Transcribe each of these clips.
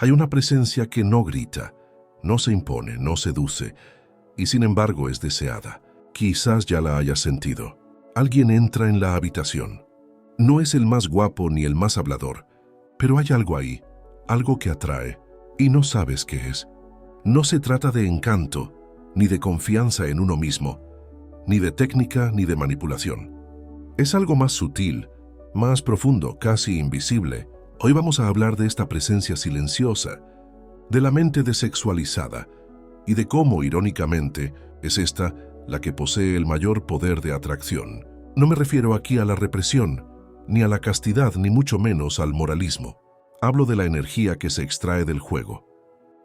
Hay una presencia que no grita, no se impone, no seduce, y sin embargo es deseada. Quizás ya la hayas sentido. Alguien entra en la habitación. No es el más guapo ni el más hablador, pero hay algo ahí, algo que atrae, y no sabes qué es. No se trata de encanto, ni de confianza en uno mismo, ni de técnica ni de manipulación. Es algo más sutil, más profundo, casi invisible. Hoy vamos a hablar de esta presencia silenciosa, de la mente desexualizada, y de cómo, irónicamente, es esta la que posee el mayor poder de atracción. No me refiero aquí a la represión, ni a la castidad, ni mucho menos al moralismo. Hablo de la energía que se extrae del juego,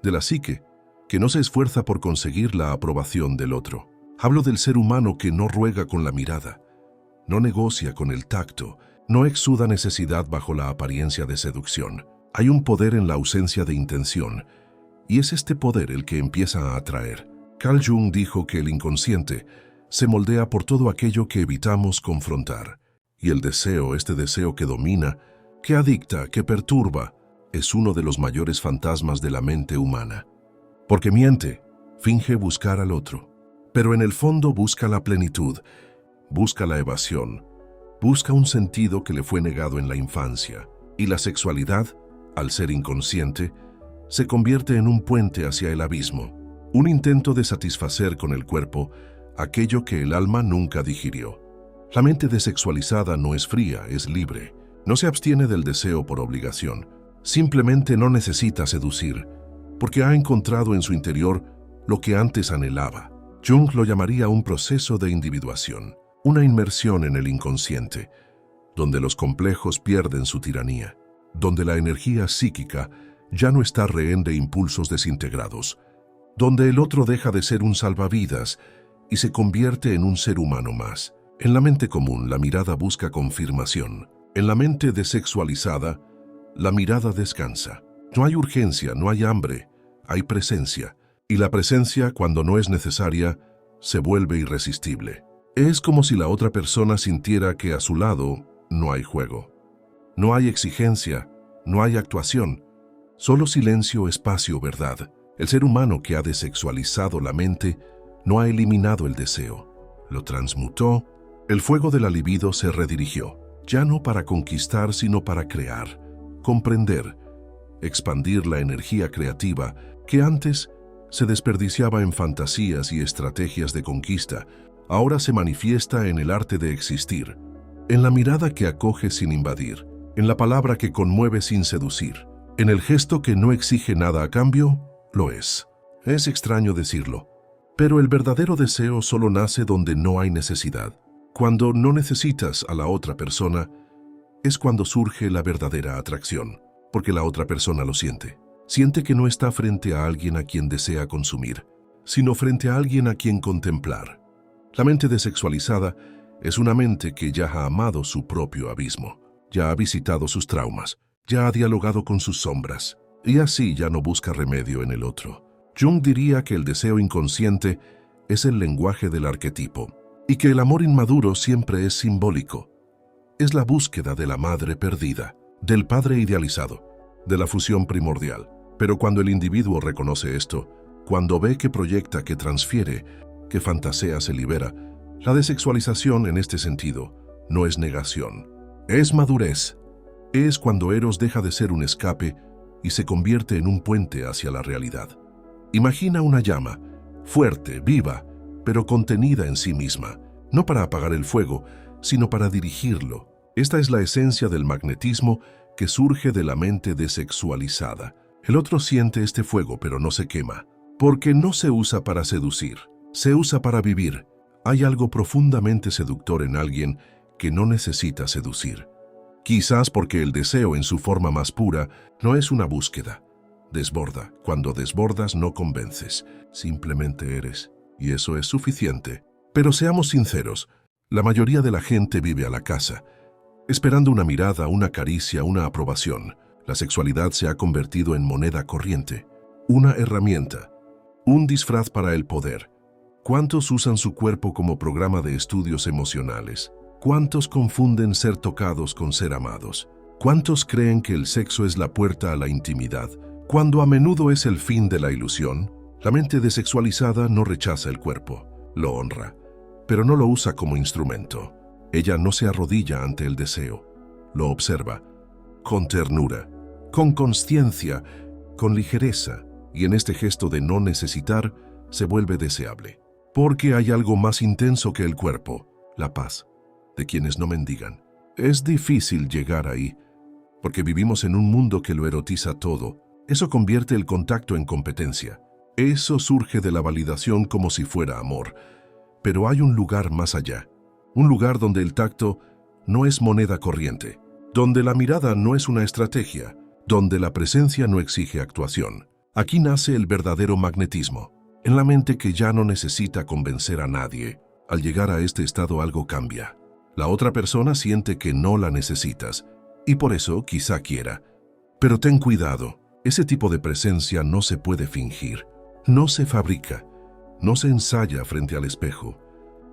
de la psique, que no se esfuerza por conseguir la aprobación del otro. Hablo del ser humano que no ruega con la mirada, no negocia con el tacto, no exuda necesidad bajo la apariencia de seducción. Hay un poder en la ausencia de intención, y es este poder el que empieza a atraer. Carl Jung dijo que el inconsciente se moldea por todo aquello que evitamos confrontar, y el deseo, este deseo que domina, que adicta, que perturba, es uno de los mayores fantasmas de la mente humana. Porque miente, finge buscar al otro, pero en el fondo busca la plenitud, busca la evasión, busca un sentido que le fue negado en la infancia, y la sexualidad, al ser inconsciente, se convierte en un puente hacia el abismo, un intento de satisfacer con el cuerpo aquello que el alma nunca digirió. La mente desexualizada no es fría, es libre. No se abstiene del deseo por obligación. Simplemente no necesita seducir, porque ha encontrado en su interior lo que antes anhelaba. Jung lo llamaría un proceso de individuación, una inmersión en el inconsciente, donde los complejos pierden su tiranía, donde la energía psíquica ya no está rehén de impulsos desintegrados, donde el otro deja de ser un salvavidas y se convierte en un ser humano más. En la mente común, la mirada busca confirmación. En la mente desexualizada, la mirada descansa. No hay urgencia, no hay hambre, hay presencia. Y la presencia, cuando no es necesaria, se vuelve irresistible. Es como si la otra persona sintiera que a su lado no hay juego. No hay exigencia, no hay actuación. Solo silencio, espacio, verdad. El ser humano que ha desexualizado la mente no ha eliminado el deseo. Lo transmutó. El fuego de la libido se redirigió, ya no para conquistar, sino para crear, comprender, expandir la energía creativa que antes se desperdiciaba en fantasías y estrategias de conquista. Ahora se manifiesta en el arte de existir, en la mirada que acoge sin invadir, en la palabra que conmueve sin seducir, en el gesto que no exige nada a cambio, lo es. Es extraño decirlo, pero el verdadero deseo solo nace donde no hay necesidad. Cuando no necesitas a la otra persona, es cuando surge la verdadera atracción, porque la otra persona lo siente. Siente que no está frente a alguien a quien desea consumir, sino frente a alguien a quien contemplar. La mente desexualizada es una mente que ya ha amado su propio abismo, ya ha visitado sus traumas, ya ha dialogado con sus sombras, y así ya no busca remedio en el otro. Jung diría que el deseo inconsciente es el lenguaje del arquetipo, y que el amor inmaduro siempre es simbólico. Es la búsqueda de la madre perdida, del padre idealizado, de la fusión primordial. Pero cuando el individuo reconoce esto, cuando ve que proyecta, que transfiere, que fantasea, se libera, la desexualización en este sentido no es negación, es madurez. Es cuando Eros deja de ser un escape y se convierte en un puente hacia la realidad. Imagina una llama, fuerte, viva, pero contenida en sí misma, no para apagar el fuego, sino para dirigirlo. Esta es la esencia del magnetismo que surge de la mente desexualizada. El otro siente este fuego, pero no se quema, porque no se usa para seducir, se usa para vivir. Hay algo profundamente seductor en alguien que no necesita seducir. Quizás porque el deseo en su forma más pura no es una búsqueda. Desborda. Cuando desbordas no convences, simplemente eres. Y eso es suficiente. Pero seamos sinceros, la mayoría de la gente vive a la casa, esperando una mirada, una caricia, una aprobación. La sexualidad se ha convertido en moneda corriente, una herramienta, un disfraz para el poder. ¿Cuántos usan su cuerpo como programa de estudios emocionales? ¿Cuántos confunden ser tocados con ser amados? ¿Cuántos creen que el sexo es la puerta a la intimidad, Cuando a menudo es el fin de la ilusión, la mente desexualizada no rechaza el cuerpo, lo honra, pero no lo usa como instrumento. Ella no se arrodilla ante el deseo, lo observa, con ternura, con consciencia, con ligereza, y en este gesto de no necesitar, se vuelve deseable. Porque hay algo más intenso que el cuerpo, la paz, de quienes no mendigan. Es difícil llegar ahí, porque vivimos en un mundo que lo erotiza todo. Eso convierte el contacto en competencia. Eso surge de la validación como si fuera amor. Pero hay un lugar más allá, un lugar donde el tacto no es moneda corriente, donde la mirada no es una estrategia, donde la presencia no exige actuación. Aquí nace el verdadero magnetismo, en la mente que ya no necesita convencer a nadie. Al llegar a este estado algo cambia. La otra persona siente que no la necesitas, y por eso quizá quiera. Pero ten cuidado, ese tipo de presencia no se puede fingir, no se fabrica, no se ensaya frente al espejo,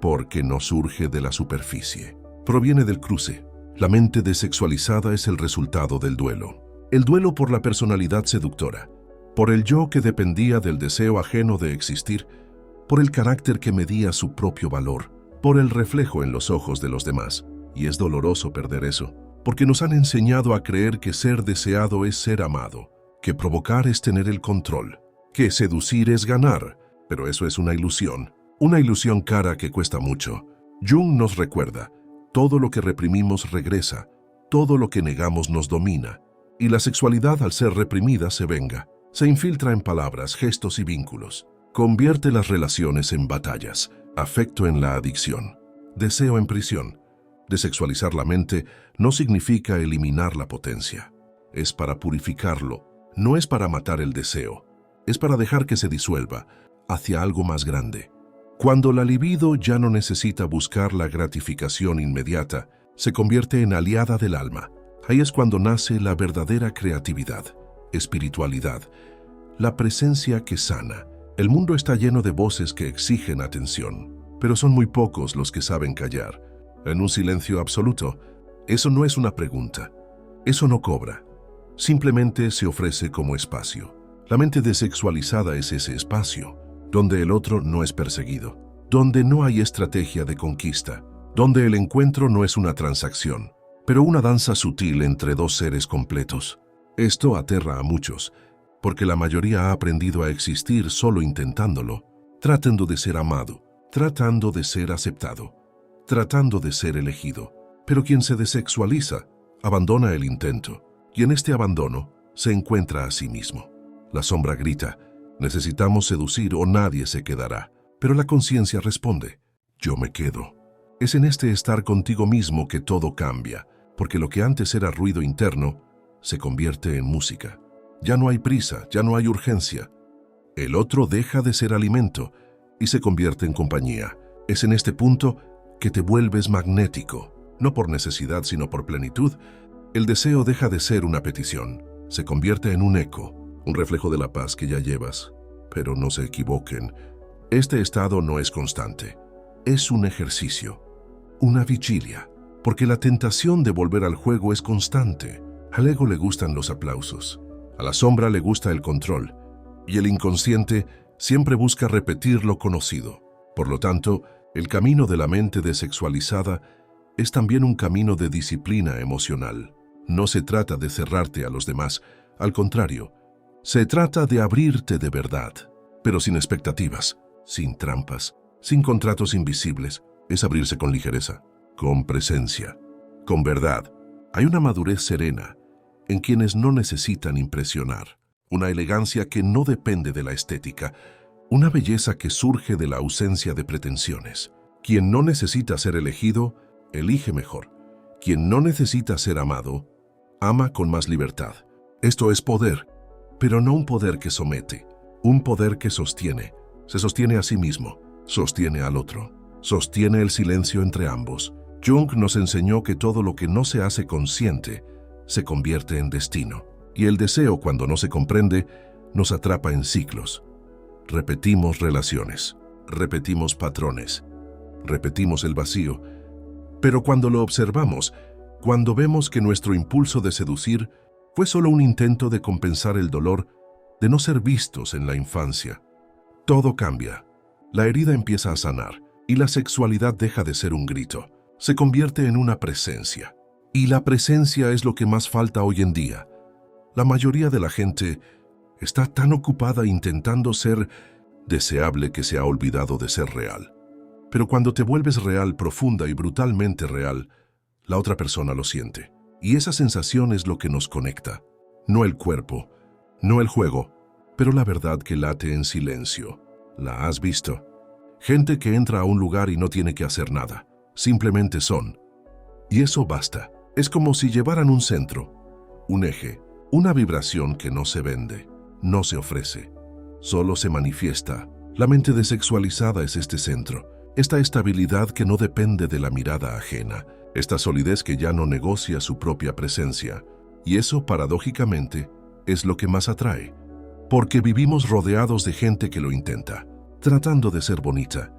porque no surge de la superficie. Proviene del cruce. La mente desexualizada es el resultado del duelo. El duelo por la personalidad seductora, por el yo que dependía del deseo ajeno de existir, por el carácter que medía su propio valor, por el reflejo en los ojos de los demás. Y es doloroso perder eso, porque nos han enseñado a creer que ser deseado es ser amado, que provocar es tener el control, que seducir es ganar, pero eso es una ilusión cara que cuesta mucho. Jung nos recuerda, todo lo que reprimimos regresa, todo lo que negamos nos domina, y la sexualidad al ser reprimida se venga, se infiltra en palabras, gestos y vínculos, convierte las relaciones en batallas, afecto en la adicción, deseo en prisión. Desexualizar la mente no significa eliminar la potencia, es para purificarlo, no es para matar el deseo, es para dejar que se disuelva hacia algo más grande. Cuando la libido ya no necesita buscar la gratificación inmediata, se convierte en aliada del alma. Ahí es cuando nace la verdadera creatividad, espiritualidad, la presencia que sana. El mundo está lleno de voces que exigen atención, pero son muy pocos los que saben callar. En un silencio absoluto, eso no es una pregunta, eso no cobra, simplemente se ofrece como espacio. La mente desexualizada es ese espacio, donde el otro no es perseguido, donde no hay estrategia de conquista, donde el encuentro no es una transacción, pero una danza sutil entre dos seres completos. Esto aterra a muchos, porque la mayoría ha aprendido a existir solo intentándolo, tratando de ser amado, tratando de ser aceptado, tratando de ser elegido. Pero quien se desexualiza, abandona el intento, y en este abandono se encuentra a sí mismo. La sombra grita, necesitamos seducir o nadie se quedará. Pero la conciencia responde, yo me quedo. Es en este estar contigo mismo que todo cambia, porque lo que antes era ruido interno se convierte en música. Ya no hay prisa, ya no hay urgencia. El otro deja de ser alimento y se convierte en compañía. Es en este punto que te vuelves magnético, no por necesidad sino por plenitud. El deseo deja de ser una petición, se convierte en un eco, un reflejo de la paz que ya llevas. Pero no se equivoquen, este estado no es constante, es un ejercicio, una vigilia, porque la tentación de volver al juego es constante. Al ego le gustan los aplausos, a la sombra le gusta el control, y el inconsciente siempre busca repetir lo conocido. Por lo tanto, el camino de la mente desexualizada es también un camino de disciplina emocional. No se trata de cerrarte a los demás, al contrario, se trata de abrirte de verdad, pero sin expectativas, sin trampas, sin contratos invisibles. Es abrirse con ligereza, con presencia, con verdad. Hay una madurez serena en quienes no necesitan impresionar, una elegancia que no depende de la estética, una belleza que surge de la ausencia de pretensiones. Quien no necesita ser elegido, elige mejor. Quien no necesita ser amado, ama con más libertad. Esto es poder, pero no un poder que somete, un poder que sostiene. Se sostiene a sí mismo, sostiene al otro, sostiene el silencio entre ambos. Jung nos enseñó que todo lo que no se hace consciente se convierte en destino, y el deseo, cuando no se comprende, nos atrapa en ciclos. Repetimos relaciones, repetimos patrones, repetimos el vacío, pero cuando lo observamos, cuando vemos que nuestro impulso de seducir fue solo un intento de compensar el dolor, de no ser vistos en la infancia. Todo cambia. La herida empieza a sanar y la sexualidad deja de ser un grito. Se convierte en una presencia. Y la presencia es lo que más falta hoy en día. La mayoría de la gente está tan ocupada intentando ser deseable que se ha olvidado de ser real. Pero cuando te vuelves real, profunda y brutalmente real, la otra persona lo siente. Y esa sensación es lo que nos conecta. No el cuerpo, no el juego, pero la verdad que late en silencio. ¿La has visto? Gente que entra a un lugar y no tiene que hacer nada. Simplemente son. Y eso basta. Es como si llevaran un centro, un eje, una vibración que no se vende, no se ofrece, solo se manifiesta. La mente desexualizada es este centro, esta estabilidad que no depende de la mirada ajena, esta solidez que ya no negocia su propia presencia. Y eso, paradójicamente, es lo que más atrae, porque vivimos rodeados de gente que lo intenta, tratando de ser bonita,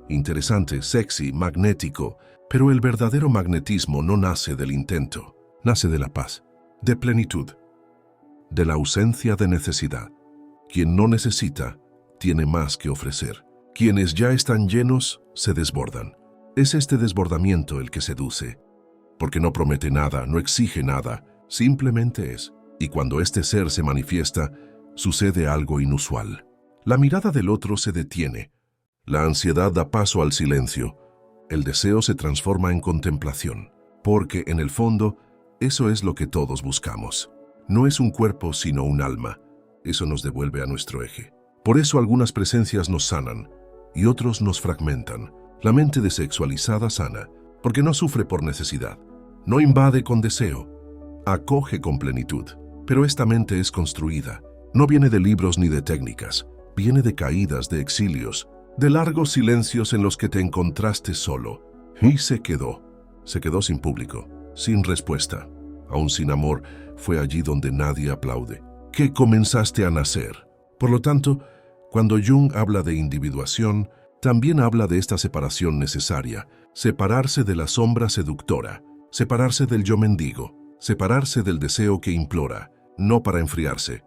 interesante, sexy, magnético, pero el verdadero magnetismo no nace del intento, nace de la paz, de plenitud, de la ausencia de necesidad. Quien no necesita, tiene más que ofrecer. Quienes ya están llenos, se desbordan. Es este desbordamiento el que seduce, porque no promete nada, no exige nada, simplemente es. Y cuando este ser se manifiesta, sucede algo inusual. La mirada del otro se detiene. La ansiedad da paso al silencio. El deseo se transforma en contemplación, porque en el fondo, eso es lo que todos buscamos. No es un cuerpo, sino un alma. Eso nos devuelve a nuestro eje. Por eso algunas presencias nos sanan y otros nos fragmentan. La mente desexualizada sana, porque no sufre por necesidad, no invade con deseo, acoge con plenitud. Pero esta mente es construida. No viene de libros ni de técnicas, viene de caídas, de exilios, de largos silencios en los que te encontraste solo. Y se quedó sin público, sin respuesta, aún sin amor. Fue allí donde nadie aplaude, que comenzaste a nacer. Por lo tanto, cuando Jung habla de individuación, también habla de esta separación necesaria, separarse de la sombra seductora, separarse del yo mendigo, separarse del deseo que implora, no para enfriarse,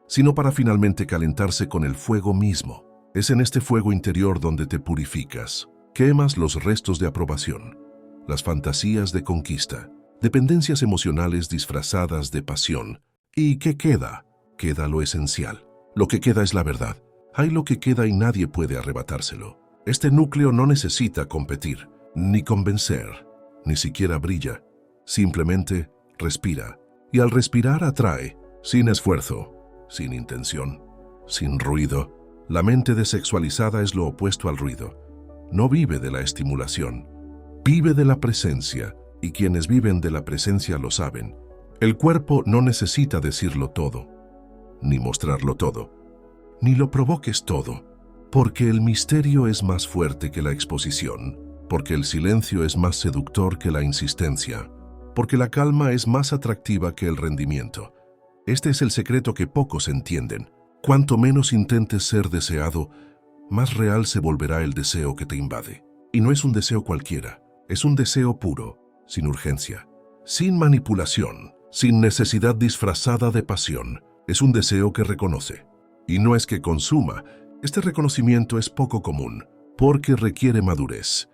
sino para finalmente calentarse con el fuego mismo. Es en este fuego interior donde te purificas, quemas los restos de aprobación, las fantasías de conquista, dependencias emocionales disfrazadas de pasión. ¿Y qué queda? Queda lo esencial. Lo que queda es la verdad. Hay lo que queda y nadie puede arrebatárselo. Este núcleo no necesita competir, ni convencer, ni siquiera brilla. Simplemente respira. Y al respirar atrae, sin esfuerzo, sin intención, sin ruido. La mente desexualizada es lo opuesto al ruido. No vive de la estimulación, vive de la presencia, y quienes viven de la presencia lo saben. El cuerpo no necesita decirlo todo, ni mostrarlo todo, ni lo provoques todo, porque el misterio es más fuerte que la exposición, porque el silencio es más seductor que la insistencia, porque la calma es más atractiva que el rendimiento. Este es el secreto que pocos entienden. Cuanto menos intentes ser deseado, más real se volverá el deseo que te invade. Y no es un deseo cualquiera, es un deseo puro, sin urgencia, sin manipulación, sin necesidad disfrazada de pasión. Es un deseo que reconoce. Y no es que consuma. Este reconocimiento es poco común, porque requiere madurez.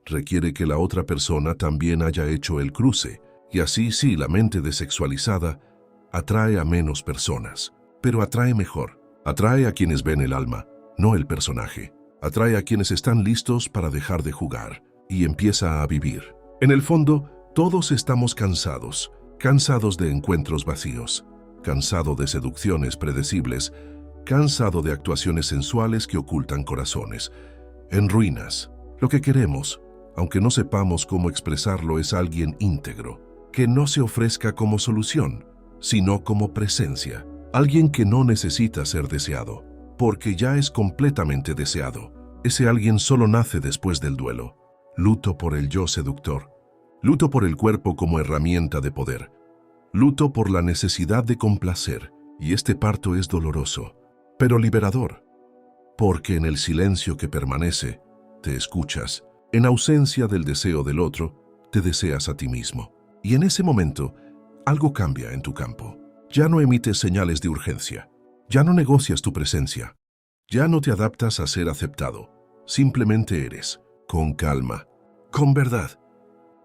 Requiere que la otra persona también haya hecho el cruce. Y así sí, la mente desexualizada atrae a menos personas, pero atrae mejor. Atrae a quienes ven el alma, no el personaje. Atrae a quienes están listos para dejar de jugar y empieza a vivir. En el fondo, todos estamos cansados de encuentros vacíos, cansado de seducciones predecibles, cansado de actuaciones sensuales que ocultan corazones. En ruinas, lo que queremos, aunque no sepamos cómo expresarlo, es alguien íntegro, que no se ofrezca como solución, sino como presencia. Alguien que no necesita ser deseado, porque ya es completamente deseado. Ese alguien solo nace después del duelo. Luto por el yo seductor. Luto por el cuerpo como herramienta de poder. Luto por la necesidad de complacer. Y este parto es doloroso, pero liberador. Porque en el silencio que permanece, te escuchas. En ausencia del deseo del otro, te deseas a ti mismo. Y en ese momento, algo cambia en tu campo. Ya no emites señales de urgencia. Ya no negocias tu presencia. Ya no te adaptas a ser aceptado. Simplemente eres, con calma, con verdad,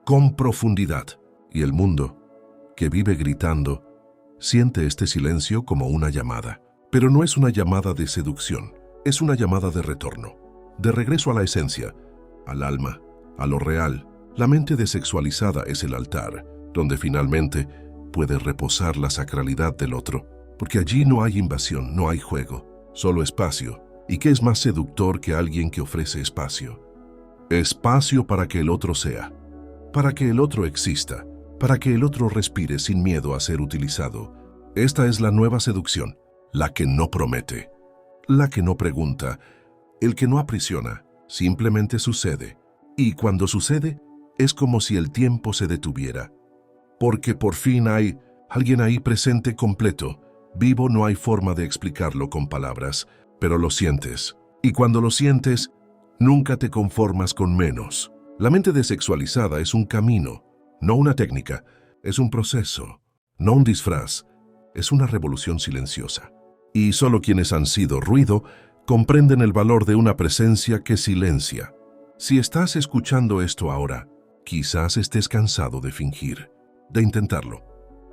con profundidad. Y el mundo, que vive gritando, siente este silencio como una llamada. Pero no es una llamada de seducción, es una llamada de retorno, de regreso a la esencia, al alma, a lo real. La mente desexualizada es el altar, donde finalmente puede reposar la sacralidad del otro, porque allí no hay invasión, no hay juego, solo espacio. ¿Y qué es más seductor que alguien que ofrece espacio? Espacio para que el otro sea, para que el otro exista, para que el otro respire sin miedo a ser utilizado. Esta es la nueva seducción, la que no promete, la que no pregunta, el que no aprisiona, simplemente sucede. Y cuando sucede, es como si el tiempo se detuviera, porque por fin hay alguien ahí presente completo, vivo. No hay forma de explicarlo con palabras, pero lo sientes. Y cuando lo sientes, nunca te conformas con menos. La mente desexualizada es un camino, no una técnica, es un proceso, no un disfraz, es una revolución silenciosa. Y solo quienes han sido ruido comprenden el valor de una presencia que silencia. Si estás escuchando esto ahora, quizás estés cansado de fingir, de intentarlo,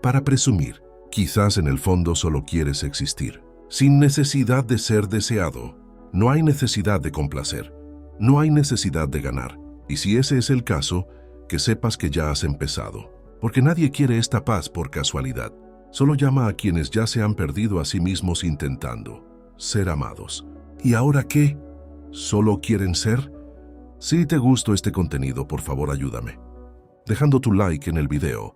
para presumir. Quizás en el fondo solo quieres existir, sin necesidad de ser deseado. No hay necesidad de complacer, no hay necesidad de ganar. Y si ese es el caso, que sepas que ya has empezado, porque nadie quiere esta paz por casualidad. Solo llama a quienes ya se han perdido a sí mismos intentando ser amados. ¿Y ahora qué? ¿Solo quieren ser? Si te gustó este contenido, por favor ayúdame, dejando tu like en el video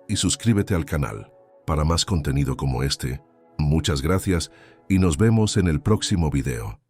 y suscríbete al canal para más contenido como este. Muchas gracias y nos vemos en el próximo video.